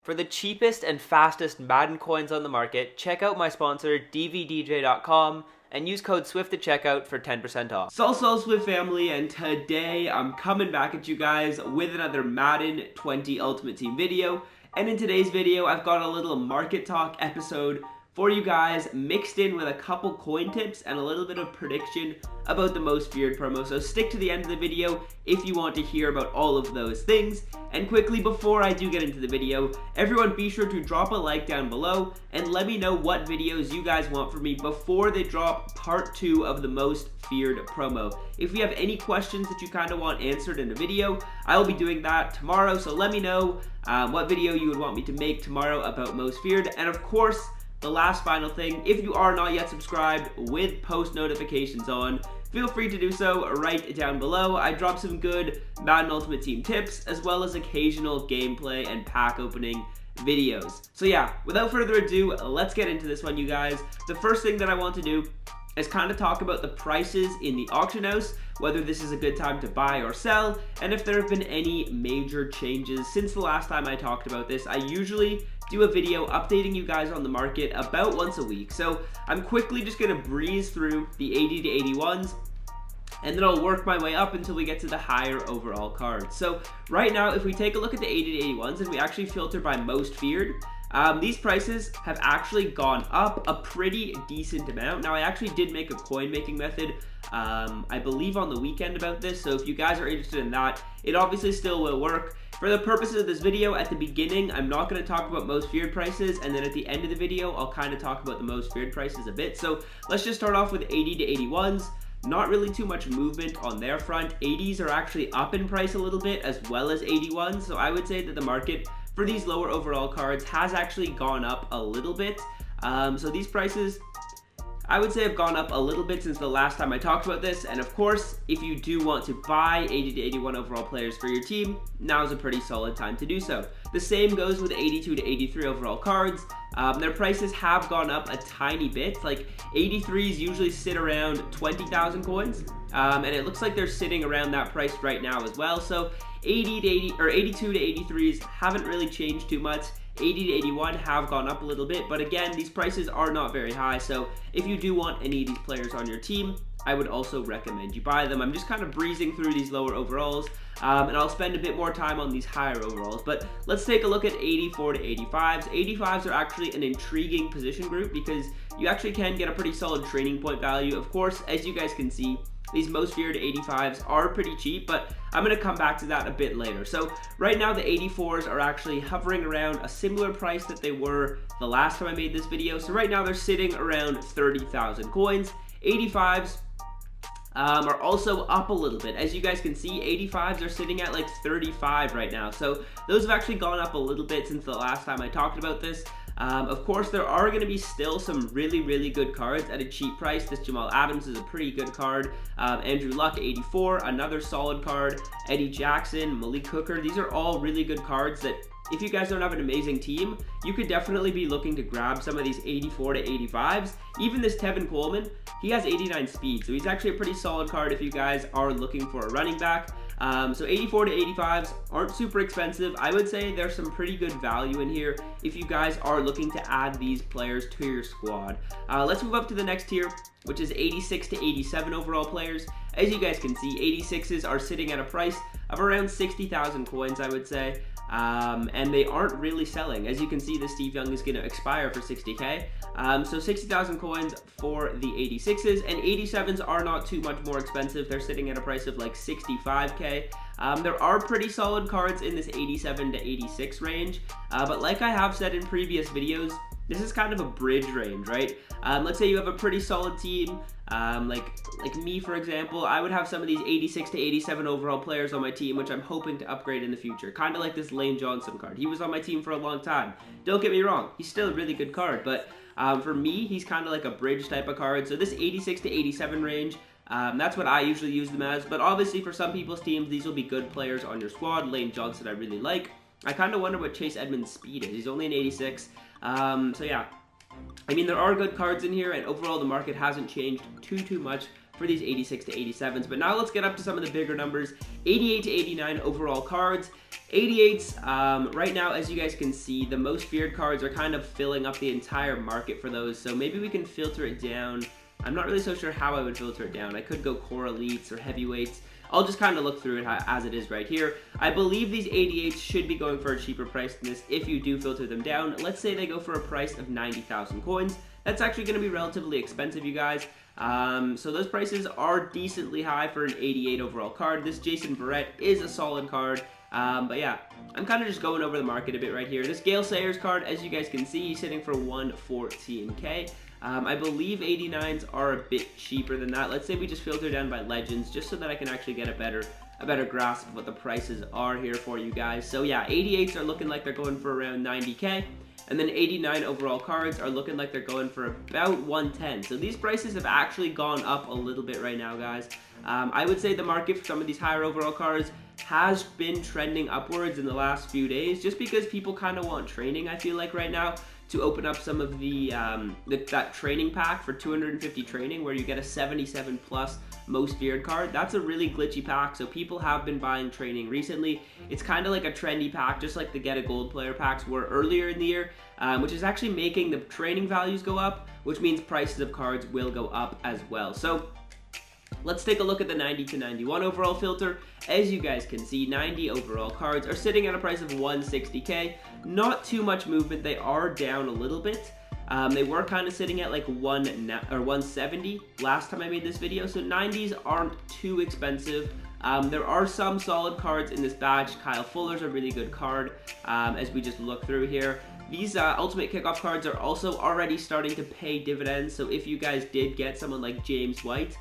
For the cheapest and fastest Madden coins on the market, check out my sponsor dvdj.com and use code SWIFT at checkout for 10% off. So Swift family, and today I'm coming back at you guys with another Madden 20 Ultimate Team video. And in today's video, I've got a little market talk episode for you guys, mixed in with a couple coin tips and a little bit of prediction about the most feared promo. So stick to the end of the video if you want to hear about all of those things. And quickly, before I do get into the video, everyone be sure to drop a like down below and let me know what videos you guys want from me before they drop part 2 of the most feared promo. If you have any questions that you kind of want answered in a video, I will be doing that tomorrow. So let me know what video you would want me to make tomorrow about most feared. And of course, the last final thing, if you are not yet subscribed with post notifications on, feel free to do so right down below. I drop some good Madden Ultimate Team tips, as well as occasional gameplay and pack opening videos. So yeah, without further ado, let's get into this one, you guys. The first thing that I want to do is kind of talk about the prices in the auction house, whether this is a good time to buy or sell, and if there have been any major changes since the last time I talked about this. I usually do a video updating you guys on the market about once a week, so I'm quickly just going to breeze through the 80 to 81s, and then I'll work my way up until we get to the higher overall cards. So right now, if we take a look at the 80 to 81s and we actually filter by most feared, these prices have actually gone up a pretty decent amount. Now, I actually did make a coin making method, I believe on the weekend about this, so if you guys are interested in that, it obviously still will work. For the purposes of this video, at the beginning, I'm not going to talk about most feared prices, and then at the end of the video, I'll kind of talk about the most feared prices a bit. So let's just start off with 80 to 81s. Not really too much movement on their front. 80s are actually up in price a little bit, as well as 81s, so I would say that the market for these lower overall cards has actually gone up a little bit. So these prices, I would say, have gone up a little bit since the last time I talked about this. And of course, if you do want to buy 80 to 81 overall players for your team, now is a pretty solid time to do so. The same goes with 82 to 83 overall cards. Their prices have gone up a tiny bit. Like 83s usually sit around 20,000 coins, and it looks like they're sitting around that price right now as well. So 80 to 80 or 82 to 83s haven't really changed too much. 80 to 81 have gone up a little bit, but again, these prices are not very high. So if you do want any of these players on your team, I would also recommend you buy them. I'm just kind of breezing through these lower overalls, and I'll spend a bit more time on these higher overalls. But let's take a look at 84 to 85s. 85s are actually an intriguing position group because you actually can get a pretty solid training point value. Of course, as you guys can see, these most feared 85s are pretty cheap, but I'm going to come back to that a bit later. So right now, the 84s are actually hovering around a similar price that they were the last time I made this video. So right now, they're sitting around 30,000 coins. 85s are also up a little bit. As you guys can see, 85s are sitting at like 35 right now. So those have actually gone up a little bit since the last time I talked about this. Of course, there are going to be still some really good cards at a cheap price. This Jamal Adams is a pretty good card. Andrew Luck, 84, another solid card. Eddie Jackson, Malik Hooker, these are all really good cards that if you guys don't have an amazing team, you could definitely be looking to grab some of these 84 to 85s. Even this Tevin Coleman, he has 89 speed, so he's actually a pretty solid card if you guys are looking for a running back. So 84 to 85s aren't super expensive. I would say there's some pretty good value in here if you guys are looking to add these players to your squad. Let's move up to the next tier, which is 86 to 87 overall players. As you guys can see, 86s are sitting at a price of around 60,000 coins, I would say. And they aren't really selling. As you can see, the Steve Young is going to expire for 60k. So 60,000 coins for the 86s, and 87s are not too much more expensive. They're sitting at a price of like 65k. There are pretty solid cards in this 87 to 86 range, but like I have said in previous videos, this is kind of a bridge range, right? Let's say you have a pretty solid team, like me, for example. I would have some of these 86 to 87 overall players on my team, which I'm hoping to upgrade in the future. Kind of like this Lane Johnson card. He was on my team for a long time. Don't get me wrong, he's still a really good card, but for me, he's kind of like a bridge type of card. So this 86 to 87 range, that's what I usually use them as, but obviously for some people's teams, these will be good players on your squad. Lane Johnson I really like. I kind of wonder what Chase Edmonds' speed is. He's only an 86. So yeah, I mean, there are good cards in here, and overall the market hasn't changed too much for these 86 to 87s. But now let's get up to some of the bigger numbers. 88 to 89 overall cards. 88s, right now, as you guys can see, the most feared cards are kind of filling up the entire market for those, so maybe we can filter it down. I'm not really so sure how I would filter it down. I could go core elites or heavyweights. I'll just kind of look through it as it is right here. I believe these 88s should be going for a cheaper price than this if you do filter them down. Let's say they go for a price of 90,000 coins. That's actually going to be relatively expensive, you guys. So those prices are decently high for an 88 overall card. This Jason Barrett is a solid card. But yeah, I'm kind of just going over the market a bit right here. This Gale Sayers card, as you guys can see, he's sitting for 114k. I believe 89s are a bit cheaper than that. Let's say we just filter down by legends, just so that I can actually get a better grasp of what the prices are here for you guys. So yeah, 88s are looking like they're going for around 90k. And then 89 overall cards are looking like they're going for about 110. So these prices have actually gone up a little bit right now, guys. I would say the market for some of these higher overall cards has been trending upwards in the last few days, just because people kind of want training, I feel like, right now, to open up some of that training pack for 250 training, where you get a 77 plus most feared card. That's a really glitchy pack, so people have been buying training recently. It's kind of like a trendy pack, just like the get a gold player packs were earlier in the year, which is actually making the training values go up, which means prices of cards will go up as well. So let's take a look at the 90 to 91 overall filter. As you guys can see, 90 overall cards are sitting at a price of 160k. Not too much movement. They are down a little bit. They were kind of sitting at like 170 last time I made this video, so 90s aren't too expensive. There are some solid cards in this batch. Kyle Fuller's a really good card, as we just look through here. These Ultimate Kickoff cards are also already starting to pay dividends, so if you guys did get someone like James White,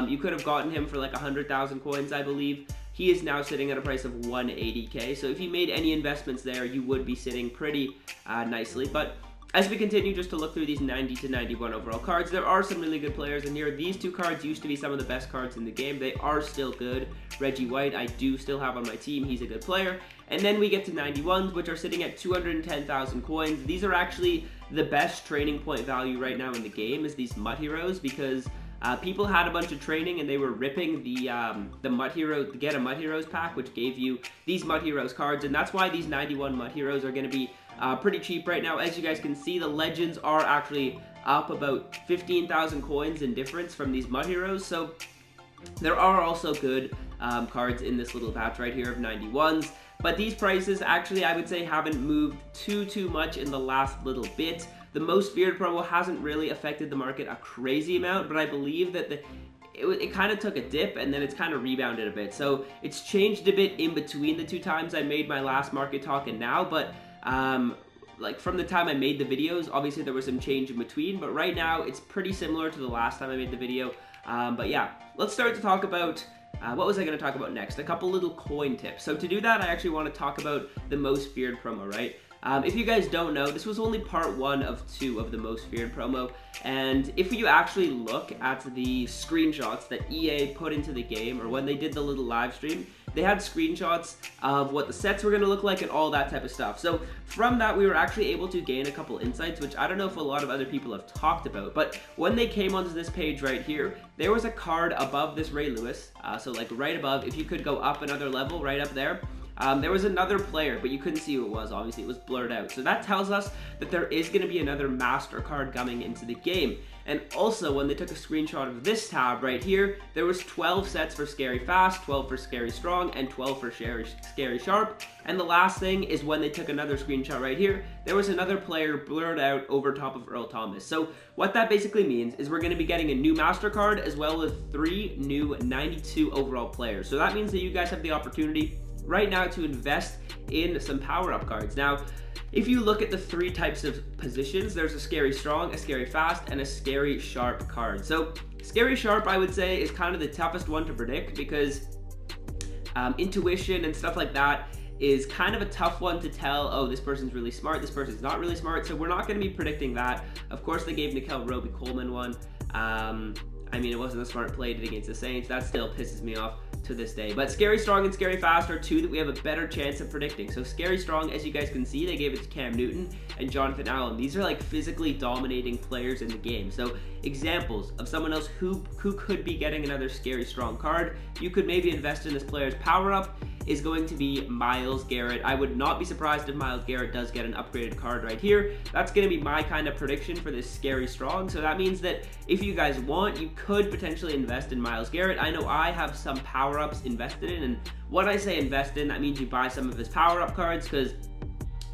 you could have gotten him for like 100,000 coins, I believe. He is now sitting at a price of 180k, so if you made any investments there, you would be sitting pretty nicely. But as we continue just to look through these 90 to 91 overall cards, there are some really good players in here. These two cards used to be some of the best cards in the game. They are still good. Reggie White, I do still have on my team. He's a good player. And then we get to 91s, which are sitting at 210,000 coins. These are actually the best training point value right now in the game, is these MUT Heroes, because people had a bunch of training and they were ripping the MUT Hero, Get a MUT Heroes pack, which gave you these MUT Heroes cards, and that's why these 91 MUT Heroes are going to be pretty cheap right now. As you guys can see, the legends are actually up about 15,000 coins in difference from these MUT Heroes, so there are also good cards in this little batch right here of 91s. But these prices actually, I would say, haven't moved too much in the last little bit. The most feared promo hasn't really affected the market a crazy amount, but I believe that it kind of took a dip and then it's kind of rebounded a bit. So it's changed a bit in between the two times I made my last market talk and now, but like from the time I made the videos, obviously there was some change in between, but right now it's pretty similar to the last time I made the video. But yeah, let's start to talk about what was I going to talk about next? A couple little coin tips. So to do that, I actually want to talk about the most feared promo, right? If you guys don't know, this was only part 1 of 2 of the most feared promo, and if you actually look at the screenshots that EA put into the game, or when they did the little live stream, they had screenshots of what the sets were going to look like and all that type of stuff. So from that, we were actually able to gain a couple insights, which I don't know if a lot of other people have talked about, but when they came onto this page right here, there was a card above this Ray Lewis, so like right above, if you could go up another level, right up there, there was another player, but you couldn't see who it was, obviously, it was blurred out. So that tells us that there is going to be another master card coming into the game. And also, when they took a screenshot of this tab right here, there was 12 sets for Scary Fast, 12 for Scary Strong, and 12 for Scary Sharp. And the last thing is when they took another screenshot right here, there was another player blurred out over top of Earl Thomas. So what that basically means is we're going to be getting a new master card as well as 3 new 92 overall players. So that means that you guys have the opportunity right now to invest in some power-up cards. Now, if you look at the 3 types of positions, there's a Scary Strong, a Scary Fast, and a Scary Sharp card. So Scary Sharp, I would say, is kind of the toughest one to predict because intuition and stuff like that is kind of a tough one to tell, oh, this person's really smart, this person's not really smart, so we're not going to be predicting that. Of course, they gave Nickel Roby-Coleman one. I mean, it wasn't a smart play, did against the Saints. That still pisses me off. to this day. But Scary Strong and Scary Fast are two that we have a better chance of predicting. So Scary Strong, as you guys can see, they gave it to Cam Newton and Jonathan Allen. These are like physically dominating players in the game. So examples of someone else who could be getting another Scary Strong card. You could maybe invest in this player's power-up is going to be Myles Garrett. I would not be surprised if Myles Garrett does get an upgraded card right here. That's going to be my kind of prediction for this Scary Strong. So that means that if you guys want, you could potentially invest in Myles Garrett. I know I have some power-ups invested in, and when I say invest in, that means you buy some of his power-up cards, because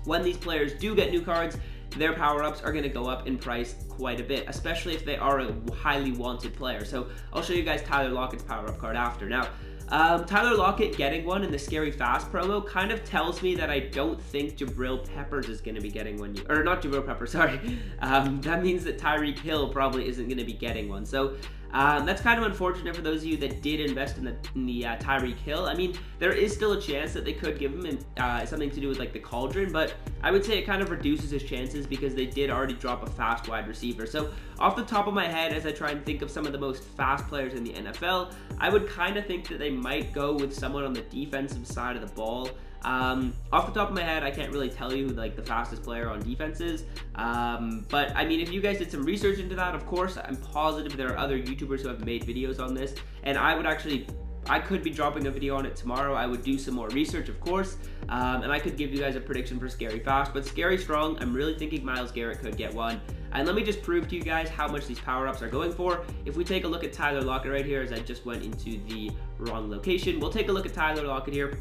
when these players do get new cards, their power-ups are going to go up in price quite a bit, especially if they are a highly wanted player. So I'll show you guys Tyler Lockett's power-up card after. Now, Tyler Lockett getting one in the Scary Fast promo kind of tells me that I don't think Jabril Peppers is going to be getting one. Or not Jabril Peppers, sorry. That means that Tyreek Hill probably isn't going to be getting one. So that's kind of unfortunate for those of you that did invest in the Tyreek Hill. I mean, there is still a chance that they could give him something to do with like the Cauldron, but I would say it kind of reduces his chances because they did already drop a fast wide receiver. So off the top of my head, as I try and think of some of the most fast players in the NFL, I would kind of think that they might go with someone on the defensive side of the ball. Off the top of my head, I can't really tell you who like the fastest player on defense is, but I mean, if you guys did some research into that, of course, I'm positive there are other YouTubers who have made videos on this, and I could be dropping a video on it tomorrow. I would do some more research, of course, and I could give you guys a prediction for Scary Fast, but Scary Strong, I'm really thinking Myles Garrett could get one. And let me just prove to you guys how much these power-ups are going for. If we take a look at Tyler Lockett right here, as I just went into the wrong location, we'll take a look at Tyler Lockett here.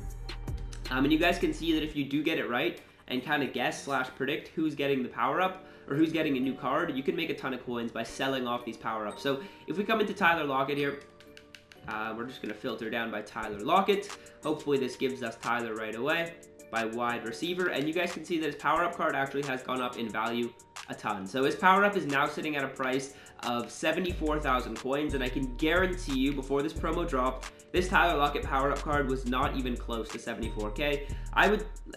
And you guys can see that if you do get it right and kind of guess / predict who's getting the power-up or who's getting a new card, you can make a ton of coins by selling off these power-ups. So if we come into Tyler Lockett here, we're just going to filter down by Tyler Lockett. Hopefully this gives us Tyler right away by wide receiver. And you guys can see that his power-up card actually has gone up in value a ton. So his power-up is now sitting at a price of 74,000 coins, and I can guarantee you before this promo dropped, this Tyler Lockett power-up card was not even close to 74k.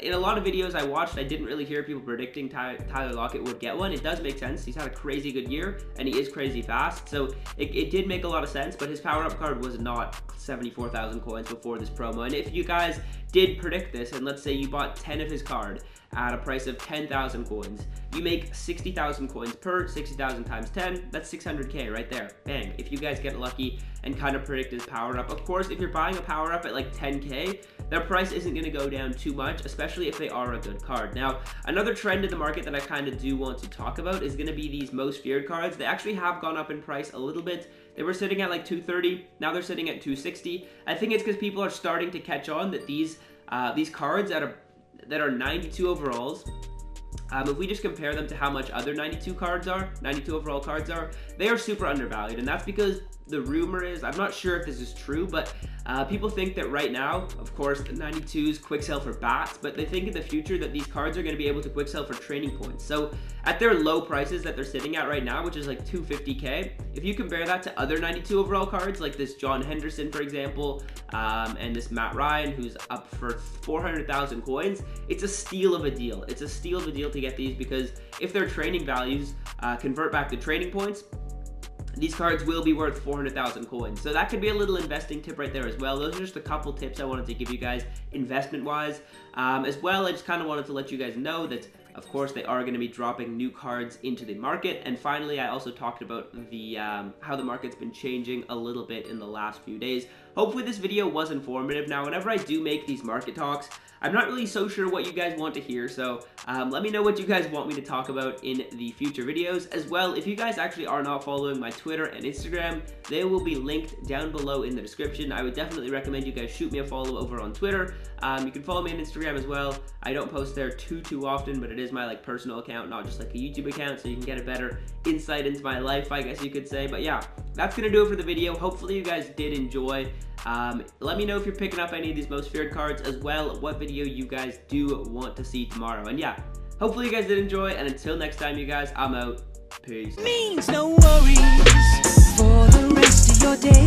In a lot of videos I watched, I didn't really hear people predicting Tyler Lockett would get one. It does make sense. He's had a crazy good year, and he is crazy fast, so it did make a lot of sense, but his power-up card was not 74,000 coins before this promo. And if you guys did predict this, and let's say you bought 10 of his card at a price of 10,000 coins, you make 60,000 coins per 60,000 times 10. That's 600k right there. Bang. If you guys get lucky and kind of predict his power up. Of course, if you're buying a power up at like 10k, their price isn't going to go down too much, especially if they are a good card. Now, another trend in the market that I kind of do want to talk about is going to be these most feared cards. They actually have gone up in price a little bit. They were sitting at like 230. Now they're sitting at 260. I think it's because people are starting to catch on that these cards that are 92 overalls, if we just compare them to how much other 92 overall cards are, they are super undervalued. And that's because the rumor is, I'm not sure if this is true, but people think that right now, of course, the 92s quick sell for bats, but they think in the future that these cards are going to be able to quick sell for training points. So at their low prices that they're sitting at right now, which is like 250k, if you compare that to other 92 overall cards, like this John Henderson, for example, and this Matt Ryan, who's up for 400,000 coins, it's a steal of a deal. It's a steal of a deal to get these, because if their training values convert back to training points, these cards will be worth 400,000 coins. So that could be a little investing tip right there as well. Those are just a couple tips I wanted to give you guys investment-wise. As well, I just kind of wanted to let you guys know that, of course, they are going to be dropping new cards into the market. And finally, I also talked about the how the market's been changing a little bit in the last few days. Hopefully this video was informative. Now, whenever I do make these market talks, I'm not really so sure what you guys want to hear, so let me know what you guys want me to talk about in the future videos. As well, if you guys actually are not following my Twitter and Instagram, they will be linked down below in the description. I would definitely recommend you guys shoot me a follow over on Twitter. You can follow me on Instagram as well. I don't post there too often, but it is my like personal account, not just like a YouTube account, so you can get a better insight into my life, I guess you could say. But yeah, that's gonna do it for the video. Hopefully you guys did enjoy. Let me know if you're picking up any of these most feared cards, as well what video you guys do want to see tomorrow. And yeah, hopefully you guys did enjoy, and until next time, you guys, I'm out. Peace. Means no worries for the rest of your day.